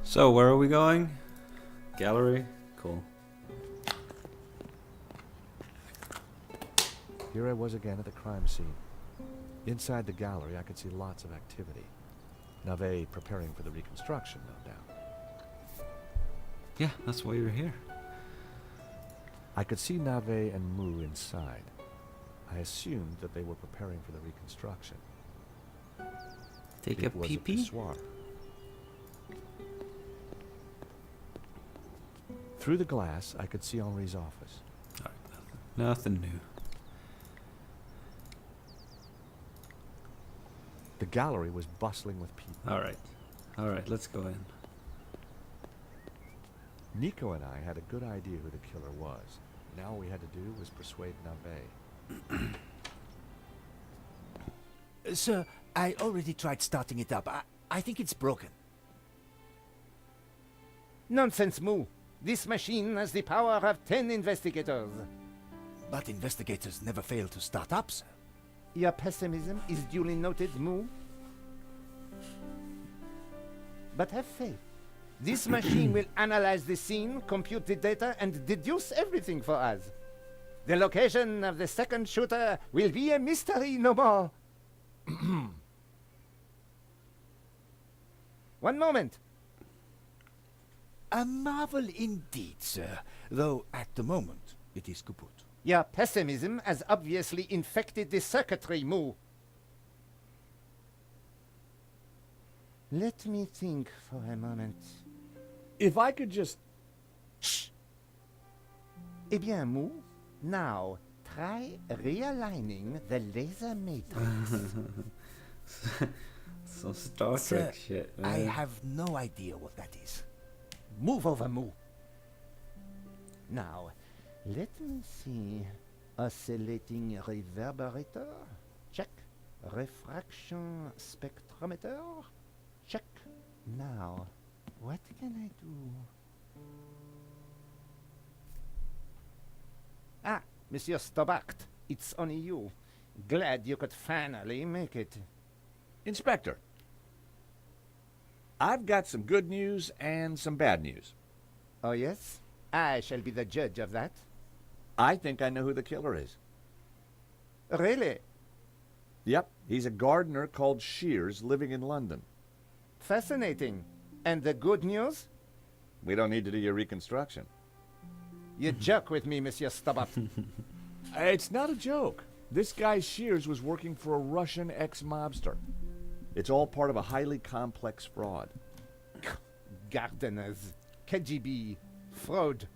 So, where are we going? Gallery? Cool. Here I was again at the crime scene. Inside the gallery, I could see lots of activity. Nave preparing for the reconstruction, no doubt. Yeah, that's why you're here. I could see Nave and Mu inside. I assumed that they were preparing for the reconstruction. Take It a was pee-pee? pissoir. Through the glass, I could see Henri's office. Alright, nothing new. The gallery was bustling with people. Alright, let's go in. Nico and I had a good idea who the killer was. Now all we had to do was persuade Nave. Sir, I already tried starting it up. I think it's broken. Nonsense, Moo. This machine has the power of 10 investigators. But investigators never fail to start up, sir. Your pessimism is duly noted, Moo. But have faith. This machine will analyze the scene, compute the data, and deduce everything for us. The location of the second shooter will be a mystery no more. One moment. A marvel indeed, sir. Though at the moment it is kaput. Your pessimism has obviously infected the circuitry, Moo. Let me think for a moment. If I could just... Shh! Eh bien, Moo, now try realigning the laser matrix. Some Star Sir, Trek shit, man. I have no idea what that is. Move over, Moo. Now, let me see. Oscillating reverberator? Check. Refraction spectrometer? Check. Now, what can I do? Ah, Monsieur Stobart, it's only you. Glad you could finally make it. Inspector, I've got some good news and some bad news. Oh, yes? I shall be the judge of that. I think I know who the killer is. Really? Yep, he's a gardener called Shears living in London. Fascinating. And the good news? We don't need to do your reconstruction. You joke with me, Monsieur Stobart. It's not a joke. This guy Shears was working for a Russian ex-mobster. It's all part of a highly complex fraud. Gardeners, KGB, fraud.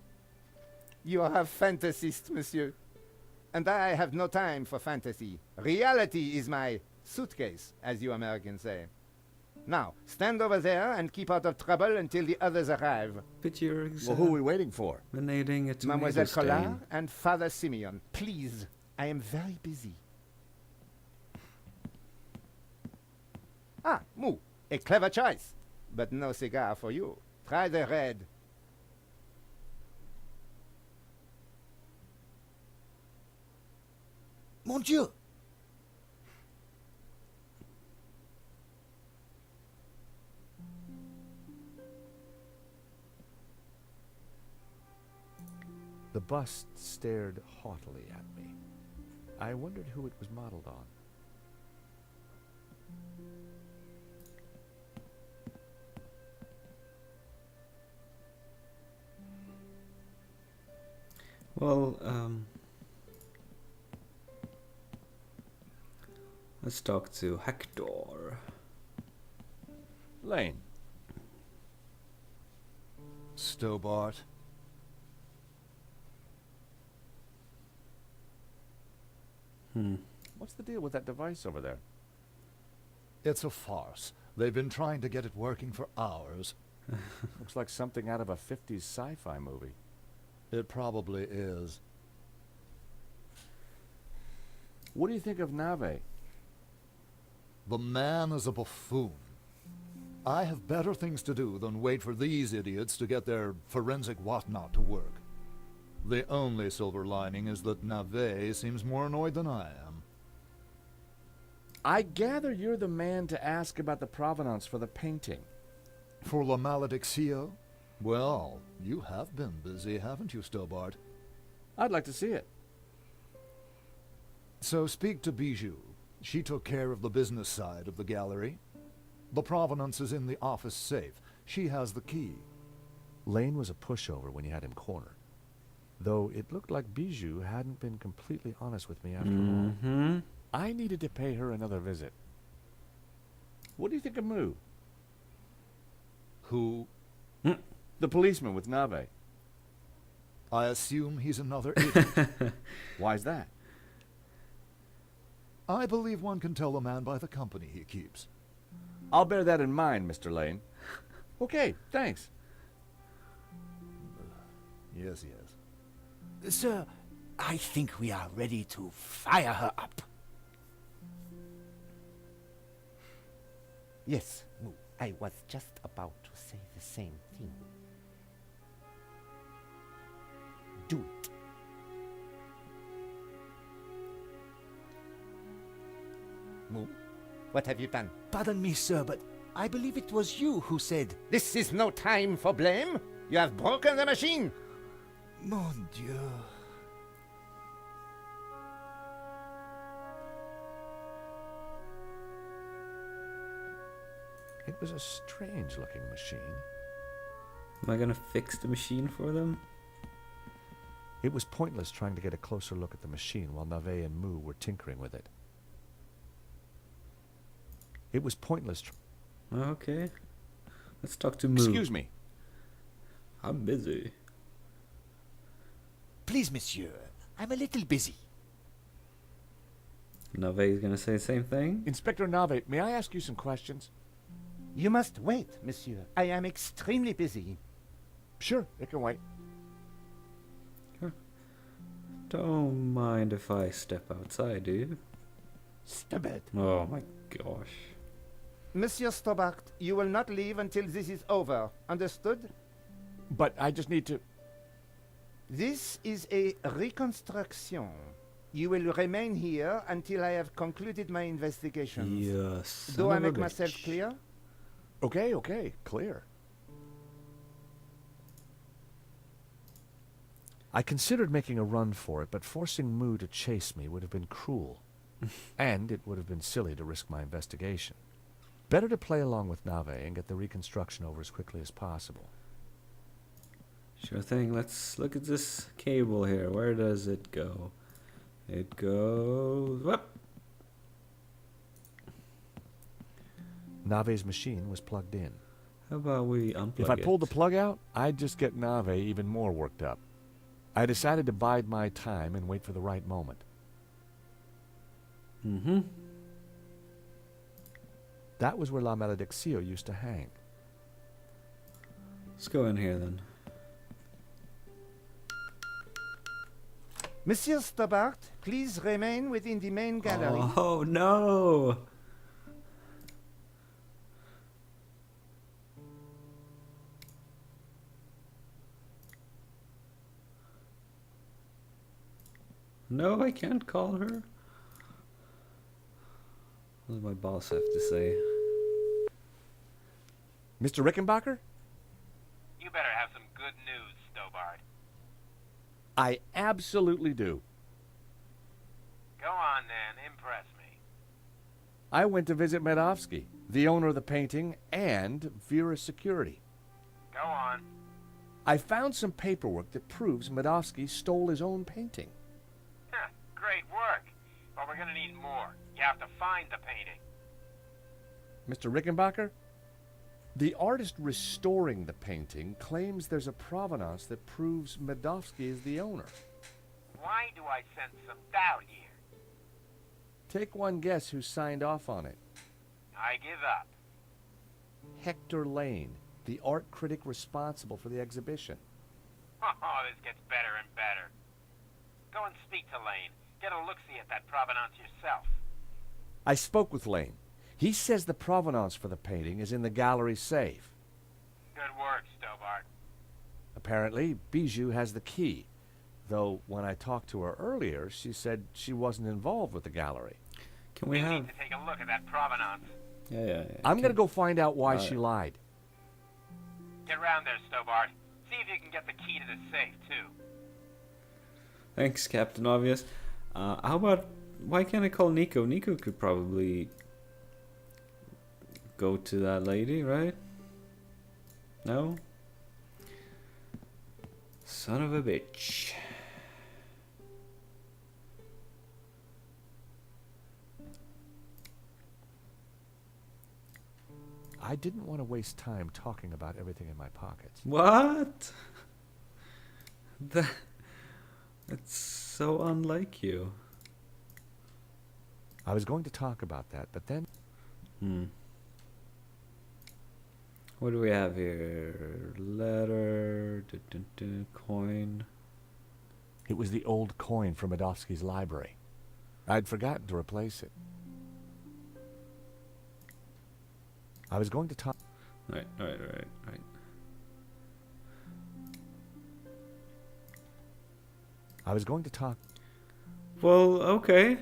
You are a fantasist, monsieur. And I have no time for fantasy. Reality is my suitcase, as you Americans say. Now, stand over there and keep out of trouble until the others arrive. But you're Well, who are we waiting for? examinating a tomato Mademoiselle stain. Collard and Father Simeon. Please, I am very busy. Ah, Moo, a clever choice. But no cigar for you. Try the red. Mon Dieu! The bust stared haughtily at me. I wondered who it was modeled on. Well, let's talk to Hector. Lane. Stobart. What's the deal with that device over there? It's a farce. They've been trying to get it working for hours. Looks like something out of a 50s sci-fi movie. It probably is. What do you think of Nave? The man is a buffoon. I have better things to do than wait for these idiots to get their forensic whatnot to work. The only silver lining is that Nave seems more annoyed than I am. I gather you're the man to ask about the provenance for the painting. For La Malediccio? Well, you have been busy, haven't you, Stobart? I'd like to see it. So speak to Bijou. She took care of the business side of the gallery. The provenance is in the office safe. She has the key. Lane was a pushover when you had him cornered. Though it looked like Bijou hadn't been completely honest with me after all. Mm-hmm. I needed to pay her another visit. What do you think of Moo? Who? The policeman with Nave. I assume he's another idiot. Why's that? I believe one can tell a man by the company he keeps. I'll bear that in mind, Mr. Lane. Okay, thanks. Yes, yes. Sir, I think we are ready to fire her up. Yes, Moo, I was just about to say the same thing. Do it. Moo, what have you done? Pardon me, sir, but I believe it was you who said, This is no time for blame. You have broken the machine. Mon Dieu. It was a strange-looking machine. Am I gonna fix the machine for them? It was pointless trying to get a closer look at the machine while Nave and Moo were tinkering with it. It was pointless. Okay. Let's talk to Moo. Excuse me. I'm busy. Please, monsieur, I'm a little busy. Nave's gonna say the same thing? Inspector Nave, may I ask you some questions? You must wait, monsieur. I am extremely busy. Sure, it can wait. Don't mind if I step outside, do you? Stubborn. Oh my gosh. Monsieur Stobart, you will not leave until this is over. Understood? But I just need to... This is a reconstruction. You will remain here until I have concluded my investigations. Yes. Do I make myself clear? Okay, clear. I considered making a run for it, but forcing Moo to chase me would have been cruel. And it would have been silly to risk my investigation. Better to play along with Nave and get the reconstruction over as quickly as possible. Sure thing. Let's look at this cable here. Where does it go? It goes... Whoop! Nave's machine was plugged in. How about we unplug If I it? pulled the plug out, I'd just get Nave even more worked up. I decided to bide my time and wait for the right moment. Mm-hmm. That was where La Malediccio used to hang. Let's go in here then. Monsieur Stobart, please remain within the main gallery. Oh no! No, I can't call her. What does my boss have to say? Mr. Rickenbacker? You better have some good news, Stobart. I absolutely do. Go on then, impress me. I went to visit Medovsky, the owner of the painting, and Vera's security. Go on. I found some paperwork that proves Medovsky stole his own painting. Huh, great work. But we're gonna need more. You have to find the painting. Mr. Rickenbacker? The artist restoring the painting claims there's a provenance that proves Medovsky is the owner. Why do I sense some doubt here? Take one guess who signed off on it. I give up. Hector Lane, the art critic responsible for the exhibition. Oh, this gets better and better. Go and speak to Lane. Get a look-see at that provenance yourself. I spoke with Lane. He says the provenance for the painting is in the gallery safe. Good work, Stobart. Apparently, Bijou has the key. Though, when I talked to her earlier, she said she wasn't involved with the gallery. Can we You have... need to take a look at that provenance. Yeah. I'm going to go find out why she lied. Get round there, Stobart. See if you can get the key to the safe, too. Thanks, Captain Obvious. How about, why can't I call Nico? Nico could probably go to that lady, right? No? Son of a bitch. I didn't want to waste time talking about everything in my pockets. What? That's so unlike you. I was going to talk about that, but then What do we have here? Letter, coin. it was the old coin from Medovsky's library. I'd forgotten to replace it. I was going to talk... Right. I was going to talk... Well, okay.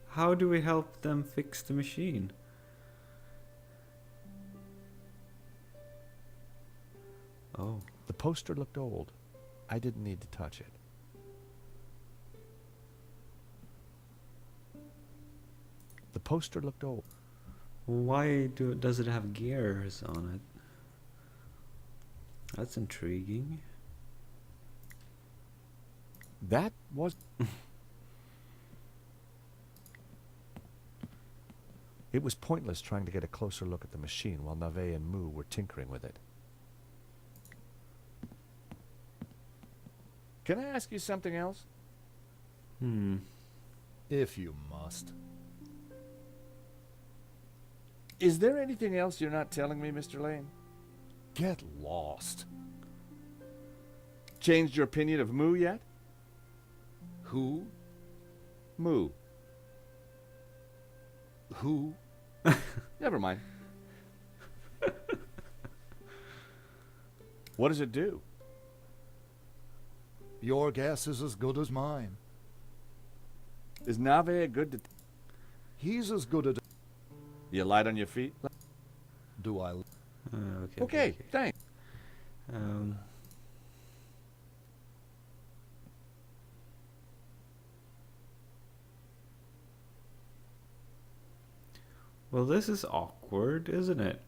How do we help them fix the machine? Oh. The poster looked old. I didn't need to touch it. The poster looked old. Why does it have gears on it? That's intriguing. That was... It was pointless trying to get a closer look at the machine while Navet and Moo were tinkering with it. Can I ask you something else? If you must. Is there anything else you're not telling me, Mr. Lane? Get lost. Changed your opinion of Moo yet? Who? Moo. Who? Never mind. What does it do? Your guess is as good as mine. Is Nave a good He's as good at... You light on your feet? Do I... Okay, thanks. Well, this is awkward, isn't it?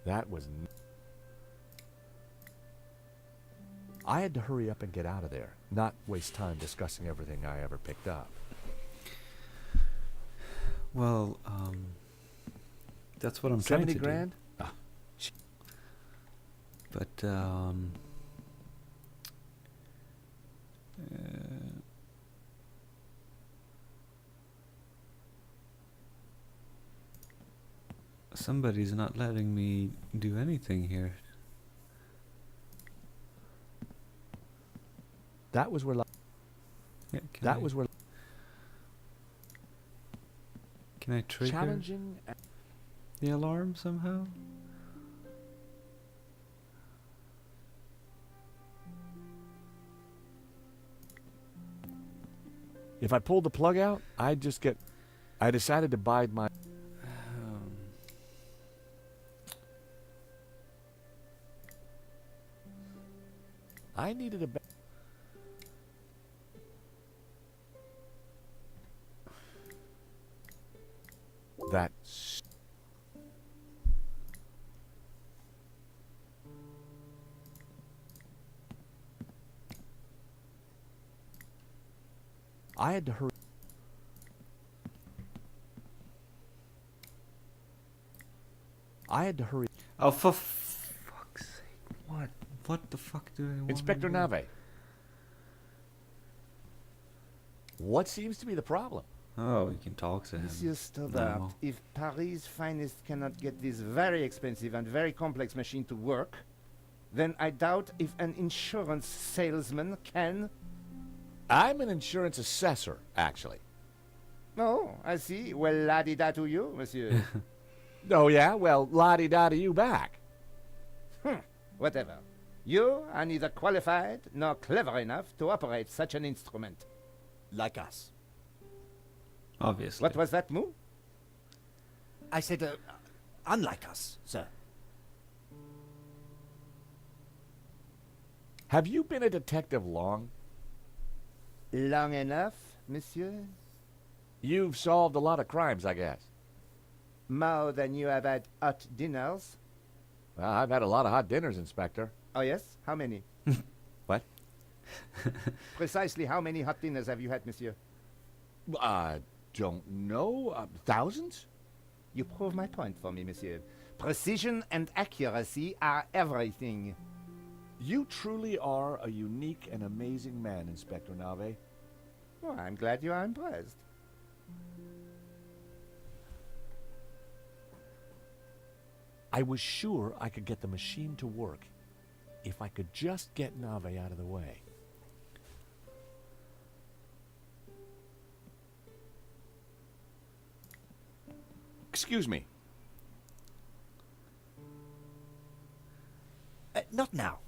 That was... I had to hurry up and get out of there, not waste time discussing everything I ever picked up. Well, that's what I'm trying to 70 grand? do. But, somebody's not letting me do anything here. That was where... Yeah, That was where... Can I trigger Challenging... the alarm somehow? If I pulled the plug out, I'd just get... I decided to bide my... I needed a... That... I had to hurry... I had to hurry... Oh, for fuck's sake! What? What the fuck do I want? Inspector Nave. What seems to be the problem? Oh, we can talk to him. Monsieur Stobart, No. if Paris' finest cannot get this very expensive and very complex machine to work, then I doubt if an insurance salesman can. I'm an insurance assessor, actually. Oh, I see. Well, la-di-da to you, monsieur. Oh, yeah? Well, la-di-da to you back. Whatever. You are neither qualified nor clever enough to operate such an instrument. Like us. Obviously. What was that, Moo? I said, unlike us, sir. Have you been a detective long? Long enough, monsieur? You've solved a lot of crimes, I guess. More than you have had hot dinners? Well, I've had a lot of hot dinners, Inspector. Oh, yes? How many? What? Precisely how many hot dinners have you had, monsieur? I don't know. Thousands? You prove my point for me, monsieur. Precision and accuracy are everything. You truly are a unique and amazing man, Inspector Nave. Oh, I'm glad you are impressed. I was sure I could get the machine to work if I could just get Nave out of the way. Excuse me. Not now.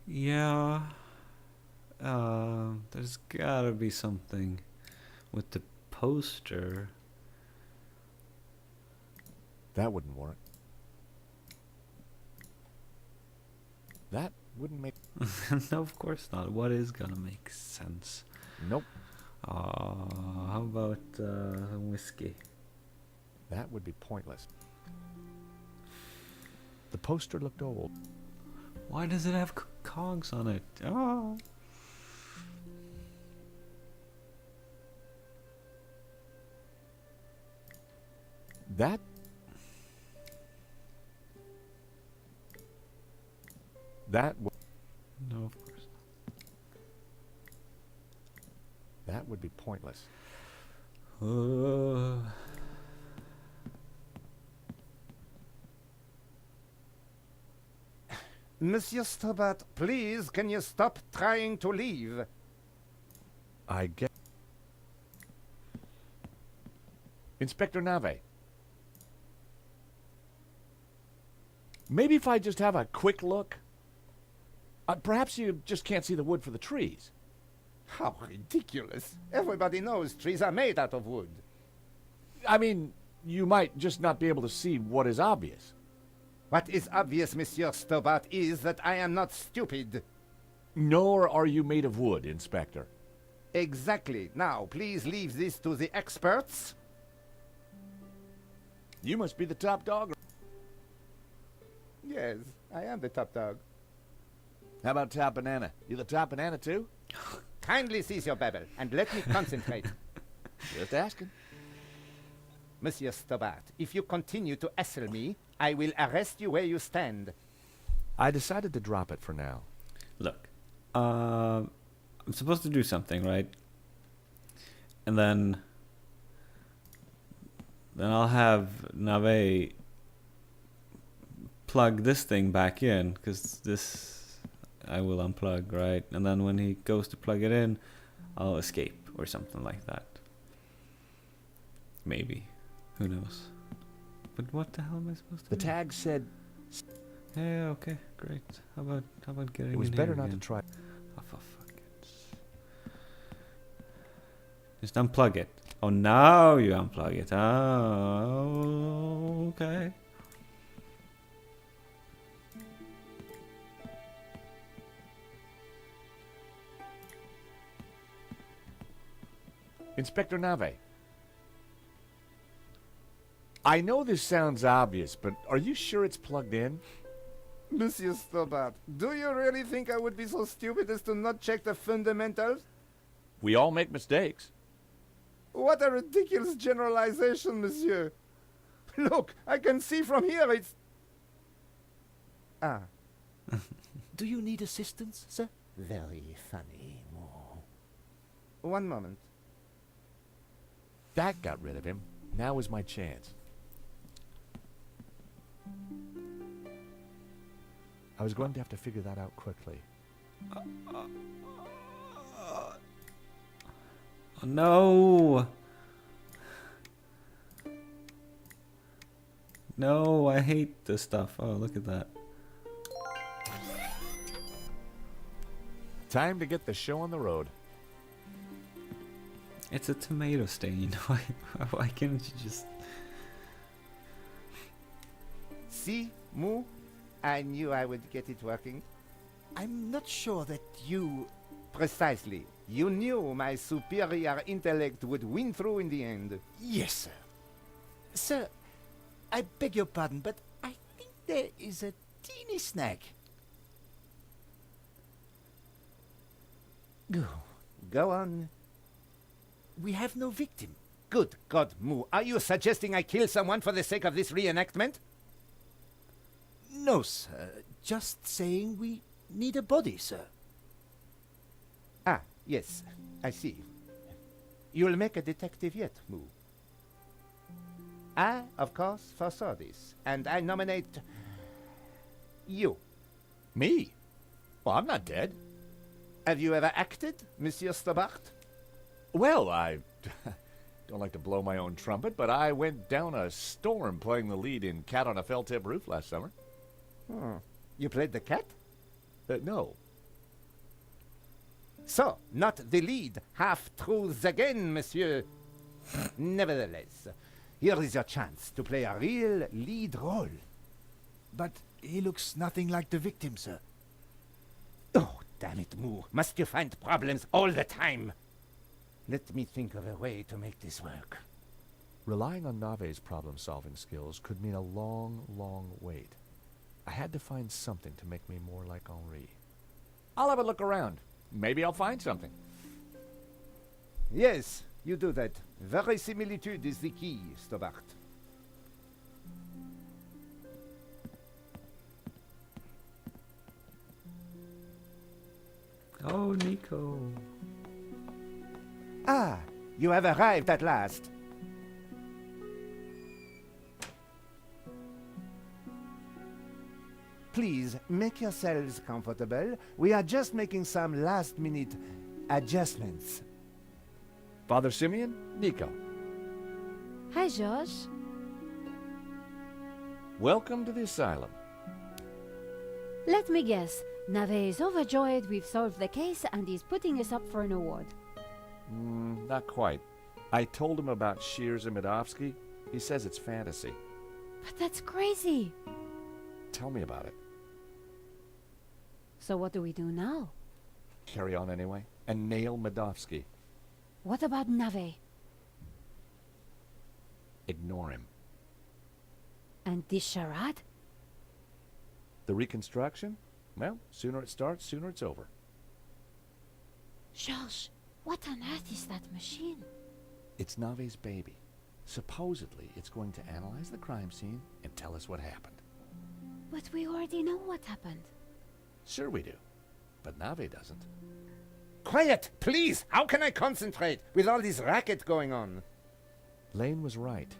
Yeah. There's gotta be something with the poster. That wouldn't work. That wouldn't make... No, of course not. What is gonna make sense? Nope. How about whiskey? That would be pointless. The poster looked old. Why does it have cogs on it? Oh. That... No, of course That would be pointless. not. Monsieur Stobart, please, can you stop trying to leave? I get... Inspector Nave. Maybe if I just have a quick look? Perhaps you just can't see the wood for the trees. How ridiculous. Everybody knows trees are made out of wood. I mean, you might just not be able to see what is obvious. What is obvious, Monsieur Stobart, is that I am not stupid. Nor are you made of wood, Inspector. Exactly. Now, please leave this to the experts. You must be the top dog. Yes, I am the top dog. How about Top Banana? You the top banana too? Kindly cease your babble and let me concentrate. Just asking. Monsieur Stobart, if you continue to hassle me, I will arrest you where you stand. I decided to drop it for now. Look, I'm supposed to do something, right? And then I'll have Nave plug this thing back in, because this I will unplug, right? And then when he goes to plug it in, I'll escape or something like that. Maybe. Who knows? But what the hell am I supposed to The do? tag said Yeah, okay, great. How about getting it was in better here not again? to try. Oh, for fuck it. Just unplug it. Oh, now you unplug it. Oh, okay. Inspector Nave. I know this sounds obvious, but are you sure it's plugged in? Monsieur Stobart, do you really think I would be so stupid as to not check the fundamentals? We all make mistakes. What a ridiculous generalization, monsieur. Look, I can see from here it's... Ah, Do you need assistance, sir? very funny. One moment. That got rid of him. Now is my chance. I was going to have to figure that out quickly. Oh, no! No, I hate this stuff. Oh, look at that. Time to get the show on the road. It's a tomato stain. Why can't you just... See, Moo? I knew I would get it working. I'm not sure that you... Precisely. You knew my superior intellect would win through in the end. Yes, sir. Sir, I beg your pardon, but I think there is a teeny snag. Go on. We have no victim. Good God, Moo. Are you suggesting I kill someone for the sake of this reenactment? No, sir. Just saying we need a body, sir. Ah, yes. I see. You'll make a detective yet, Moo. I, of course, foresaw this, and I nominate you. Me? Well, I'm not dead. Have you ever acted, Monsieur Stobart? Well, I don't like to blow my own trumpet, but I went down a storm playing the lead in Cat on a Felt-Tip Roof last summer. You played the cat? No. So, not the lead. Half-truths again, monsieur. Nevertheless, here is your chance to play a real lead role. But he looks nothing like the victim, sir. Oh, damn it, Moo. Must you find problems all the time? Let me think of a way to make this work. Relying on Nave's problem-solving skills could mean a long, long wait. I had to find something to make me more like Henri. I'll have a look around. Maybe I'll find something. Yes, you do that. Verisimilitude is the key, Stobart. Oh, Nico. Ah, you have arrived at last. Please, make yourselves comfortable. We are just making some last-minute adjustments. Father Simeon, Nico. Hi, George. Welcome to the asylum. Let me guess. Nave is overjoyed we've solved the case and he's putting us up for an award. Not quite. I told him about Shears and Medovsky. He says it's fantasy. But that's crazy. Tell me about it. So what do we do now? Carry on anyway, and nail Medovsky. What about Nave? Ignore him. And this charade? The reconstruction? Well, sooner it starts, sooner it's over. George, what on earth is that machine? It's Nave's baby. Supposedly, it's going to analyze the crime scene and tell us what happened. But we already know what happened. Sure we do. But Nave doesn't. Quiet, please! How can I concentrate with all this racket going on? Lane was right.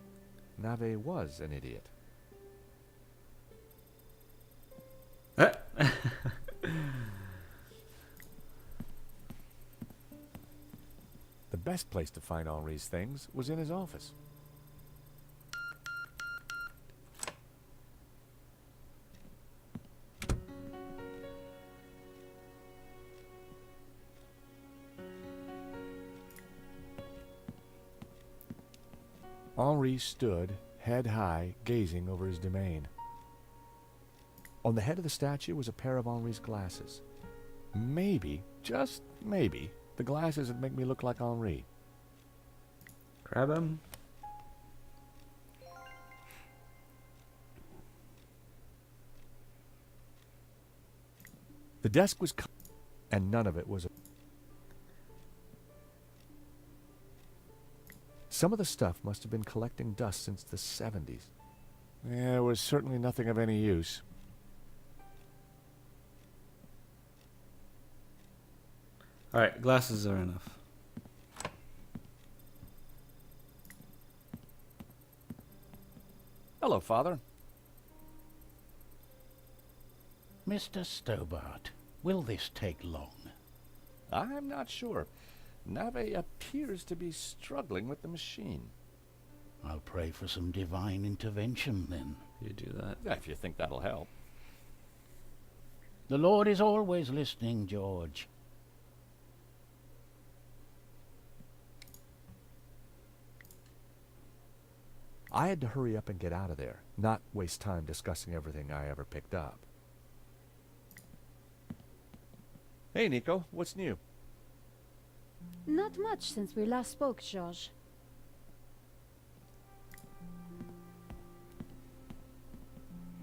Nave was an idiot. The best place to find Henri's things was in his office. Henri stood, head high, gazing over his domain. On the head of the statue was a pair of Henri's glasses. Maybe, just maybe, the glasses would make me look like Henri. Grab him. The desk was and none of it was Some of the stuff must have been collecting dust since the 70s. There was certainly nothing of any use. Alright, glasses are enough. Hello, Father. Mr. Stobart, Will this take long? I'm not sure. Nave appears to be struggling with the machine. I'll pray for some divine intervention then. You do that. If you think that'll help. The Lord is always listening, George. I had to hurry up and get out of there, not waste time discussing everything I ever picked up. Hey, Nico, what's new? Not much since we last spoke, George.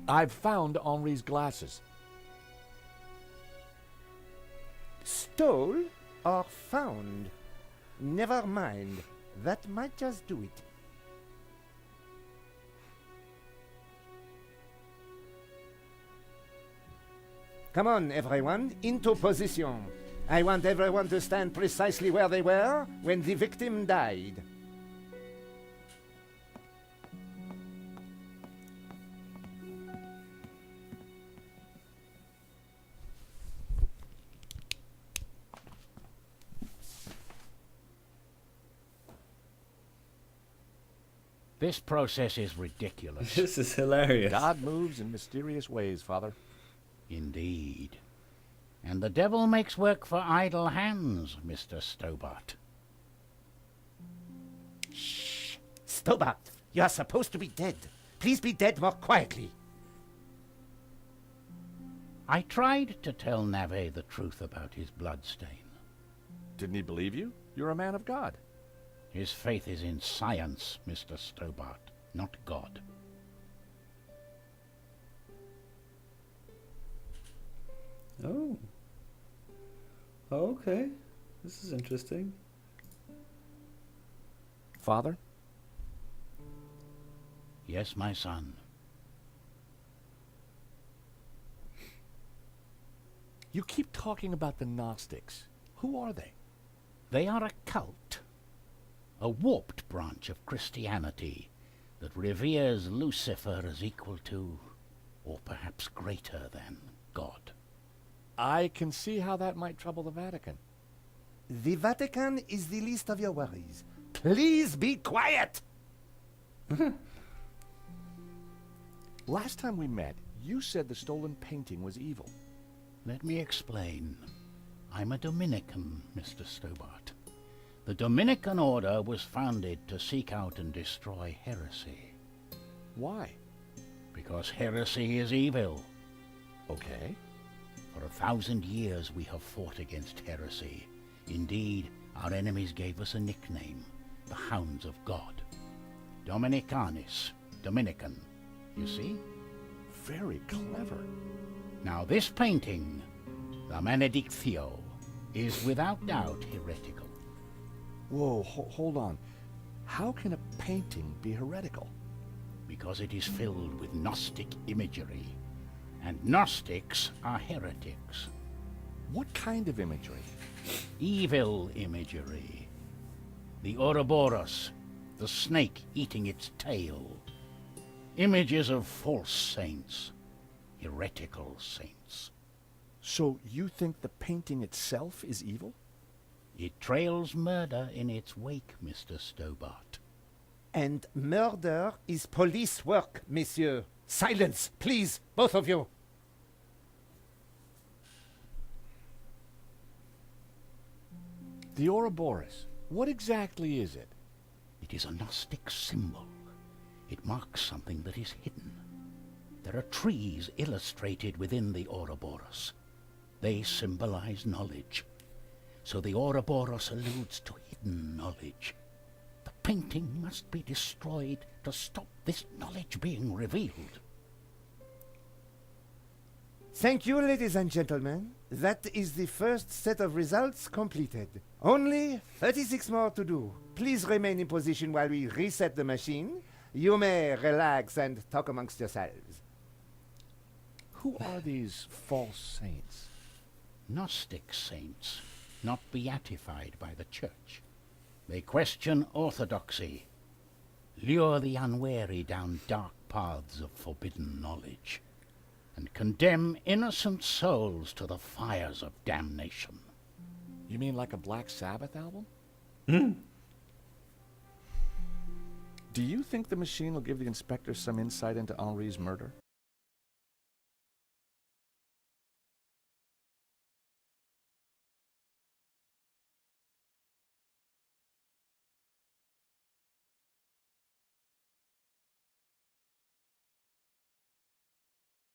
I've found Henri's glasses. Stole or found? Never mind. That might just do it. Come on, everyone, into position. I want everyone to stand precisely where they were when the victim died. This process is ridiculous. This is hilarious. God moves in mysterious ways, Father. Indeed. And the devil makes work for idle hands, Mr. Stobart. Shh! Stobart, you are supposed to be dead. Please be dead more quietly. I tried to tell Nave the truth about his bloodstain. Didn't he believe you? You're a man of God. His faith is in science, Mr. Stobart, not God. Oh. Okay. This is interesting. Father? Yes, my son. You keep talking about the Gnostics. Who are they? They are a cult, a warped branch of Christianity that reveres Lucifer as equal to, or perhaps greater than, God. I can see how that might trouble the Vatican. The Vatican is the least of your worries. Please be quiet! Last time we met, you said the stolen painting was evil. Let me explain. I'm a Dominican, Mr. Stobart. The Dominican order was founded to seek out and destroy heresy. Why? Because heresy is evil. Okay. For 1,000 years we have fought against heresy. Indeed, our enemies gave us a nickname, the Hounds of God. Dominicanis, Dominican, you see? Very clever. Now this painting, the Benedictio, is without doubt heretical. Whoa, hold on. How can a painting be heretical? Because it is filled with Gnostic imagery. And Gnostics are heretics. What kind of imagery? Evil imagery. The Ouroboros, the snake eating its tail. Images of false saints, heretical saints. So you think the painting itself is evil? It trails murder in its wake, Mr. Stobart. And murder is police work, monsieur. Silence, please, both of you. The Ouroboros. What exactly is it? It is a Gnostic symbol. It marks something that is hidden. There are trees illustrated within the Ouroboros. They symbolize knowledge. So the Ouroboros alludes to hidden knowledge. The painting must be destroyed to stop this knowledge being revealed. Thank you, ladies and gentlemen. That is the first set of results completed. Only 36 more to do. Please remain in position while we reset the machine. You may relax and talk amongst yourselves. Who are these false saints? Gnostic saints, not beatified by the Church. They question orthodoxy, lure the unwary down dark paths of forbidden knowledge. and condemn innocent souls to the fires of damnation. You mean like a Black Sabbath album? Do you think the machine will give the inspector some insight into Henri's murder?